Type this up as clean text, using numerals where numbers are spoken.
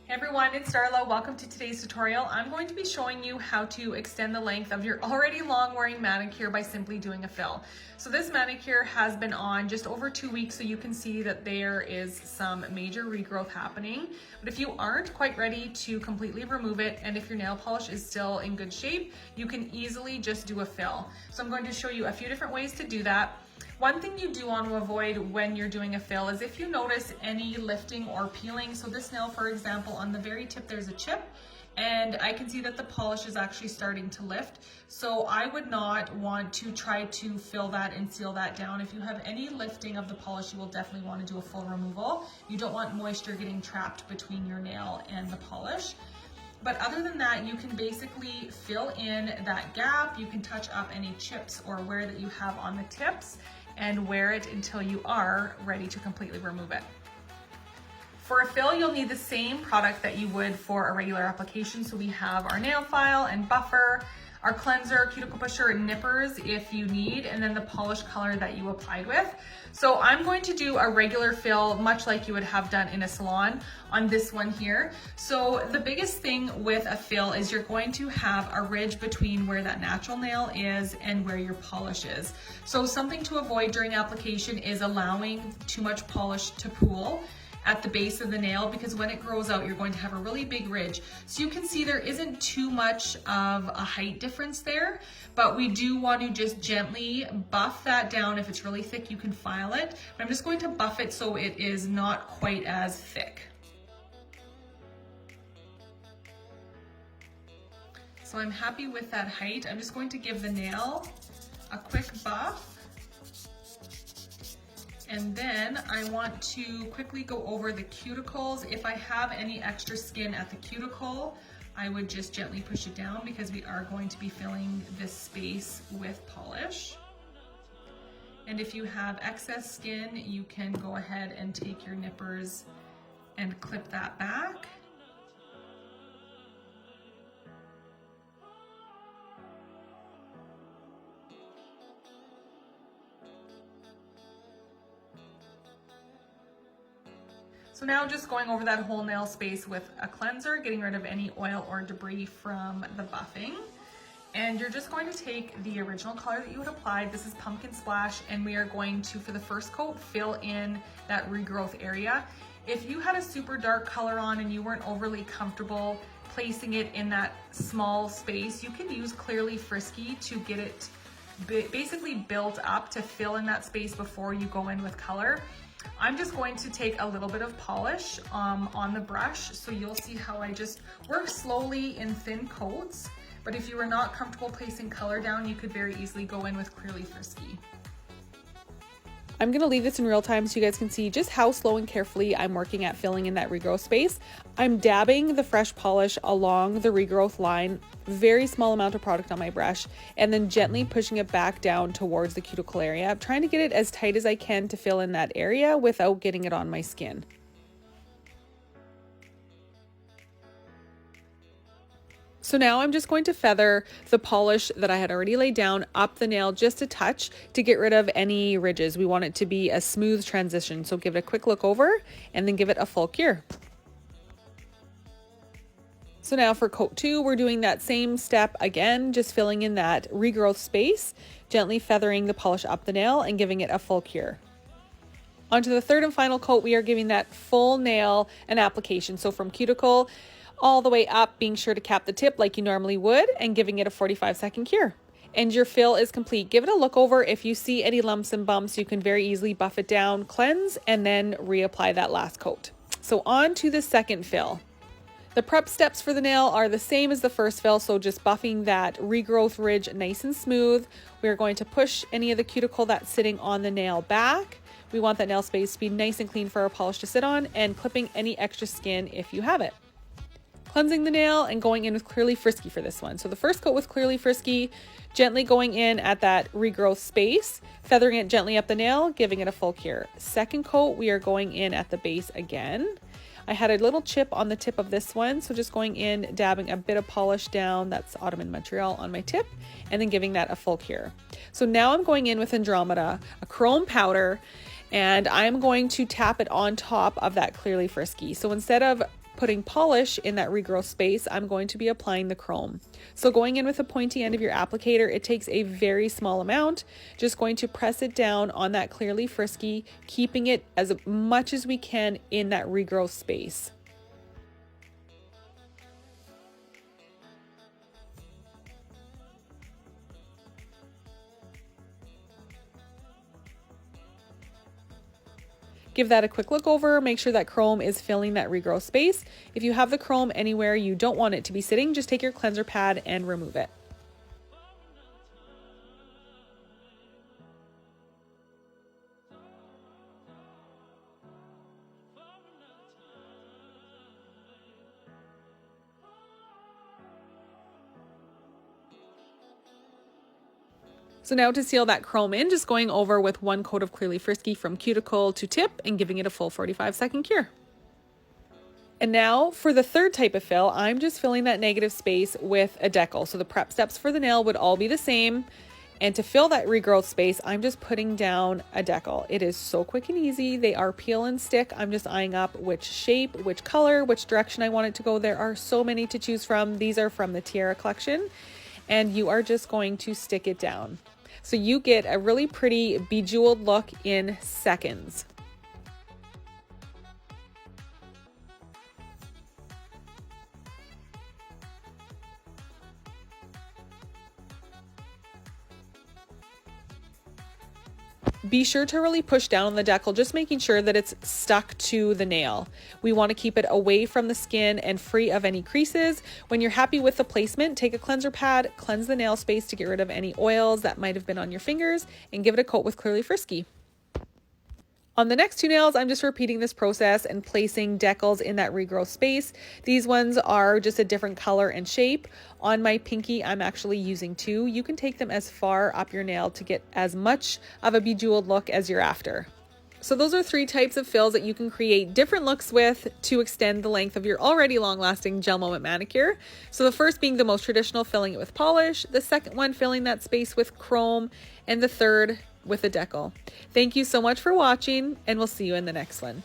Hey everyone, it's Darla. Welcome to today's tutorial. I'm going to be showing you how to extend the length of your already long wearing manicure by simply doing a fill. So this manicure has been on just over 2 weeks, so you can see that there is some major regrowth happening. But if you aren't quite ready to completely remove it, and if your nail polish is still in good shape, you can easily just do a fill. So I'm going to show you a few different ways to do that. One thing you do want to avoid when you're doing a fill is if you notice any lifting or peeling. So this nail, for example, on the very tip there's a chip, and I can see that the polish is actually starting to lift. So I would not want to try to fill that and seal that down. If you have any lifting of the polish, you will definitely want to do a full removal. You don't want moisture getting trapped between your nail and the polish. But other than that, you can basically fill in that gap. You can touch up any chips or wear that you have on the tips and wear it until you are ready to completely remove it. For a fill, you'll need the same product that you would for a regular application. So we have our nail file and buffer, our cleanser, Cuticle Pusher, Nippers if you need, and then the polish color that you applied with. So I'm going to do a regular fill, much like you would have done in a salon on this one here. So the biggest thing with a fill is you're going to have a ridge between where that natural nail is and where your polish is. So something to avoid during application is allowing too much polish to pool at the base of the nail, because when it grows out, you're going to have a really big ridge. So you can see there isn't too much of a height difference there, but we do want to just gently buff that down. If it's really thick, you can file it, but I'm just going to buff it so it is not quite as thick. So I'm happy with that height. I'm just going to give the nail a quick buff. And then I want to quickly go over the cuticles. If I have any extra skin at the cuticle, I would just gently push it down because we are going to be filling this space with polish. And if you have excess skin, you can go ahead and take your nippers and clip that back. So now just going over that whole nail space with a cleanser, getting rid of any oil or debris from the buffing. And you're just going to take the original color that you had applied. This is Pumpkin Splash, and we are going to, for the first coat, fill in that regrowth area. If you had a super dark color on and you weren't overly comfortable placing it in that small space, you can use Clearly Frisky to get it basically built up to fill in that space before you go in with color. I'm just going to take a little bit of polish on the brush, so you'll see how I just work slowly in thin coats. But if you are not comfortable placing color down, you could very easily go in with Clearly Frisky. I'm going to leave this in real time so you guys can see just how slow and carefully I'm working at filling in that regrowth space. I'm dabbing the fresh polish along the regrowth line, very small amount of product on my brush, and then gently pushing it back down towards the cuticle area. I'm trying to get it as tight as I can to fill in that area without getting it on my skin. So now I'm just going to feather the polish that I had already laid down up the nail just a touch to get rid of any ridges. We want it to be a smooth transition. So give it a quick look over and then give it a full cure. So now for coat 2, we're doing that same step again, just filling in that regrowth space, gently feathering the polish up the nail and giving it a full cure. Onto the third and final coat, we are giving that full nail an application. So from cuticle all the way up, being sure to cap the tip like you normally would and giving it a 45-second cure. And your fill is complete. Give it a look over. If you see any lumps and bumps, you can very easily buff it down, cleanse, and then reapply that last coat. So on to the second fill. The prep steps for the nail are the same as the first fill, so just buffing that regrowth ridge nice and smooth. We're going to push any of the cuticle that's sitting on the nail back. We want that nail space to be nice and clean for our polish to sit on, and clipping any extra skin if you have it. Cleansing the nail and going in with Clearly Frisky for this one. So the first coat with Clearly Frisky, gently going in at that regrowth space, feathering it gently up the nail, giving it a full cure. Second coat, we are going in at the base again. I had a little chip on the tip of this one, so just going in, dabbing a bit of polish down, that's Autumn in Montreal, on my tip, and then giving that a full cure. So now I'm going in with Andromeda, a chrome powder, and I'm going to tap it on top of that Clearly Frisky. So instead of putting polish in that regrowth space, I'm going to be applying the chrome. So going in with the pointy end of your applicator, it takes a very small amount, just going to press it down on that Clearly Frisky, keeping it as much as we can in that regrowth space. Give that a quick look over, make sure that chrome is filling that regrowth space. If you have the chrome anywhere you don't want it to be sitting, just take your cleanser pad and remove it. So now to seal that chrome in, just going over with one coat of Clearly Frisky from cuticle to tip and giving it a full 45-second cure. And now for the third type of fill, I'm just filling that negative space with a decal. So the prep steps for the nail would all be the same. And to fill that regrowth space, I'm just putting down a decal. It is so quick and easy. They are peel and stick. I'm just eyeing up which shape, which color, which direction I want it to go. There are so many to choose from. These are from the Tiara collection. And you are just going to stick it down. So you get a really pretty bejeweled look in seconds. Be sure to really push down on the decal, just making sure that it's stuck to the nail. We want to keep it away from the skin and free of any creases. When you're happy with the placement, take a cleanser pad, cleanse the nail space to get rid of any oils that might have been on your fingers, and give it a coat with Clearly Frisky. On the next two nails, I'm just repeating this process and placing decals in that regrowth space. These ones are just a different color and shape. On my pinky, I'm actually using two. You can take them as far up your nail to get as much of a bejeweled look as you're after. So those are three types of fills that you can create different looks with to extend the length of your already long-lasting Gelmoment manicure. So the first being the most traditional, filling it with polish. The second one, filling that space with chrome. And the third with a decal. Thank you so much for watching, and we'll see you in the next one.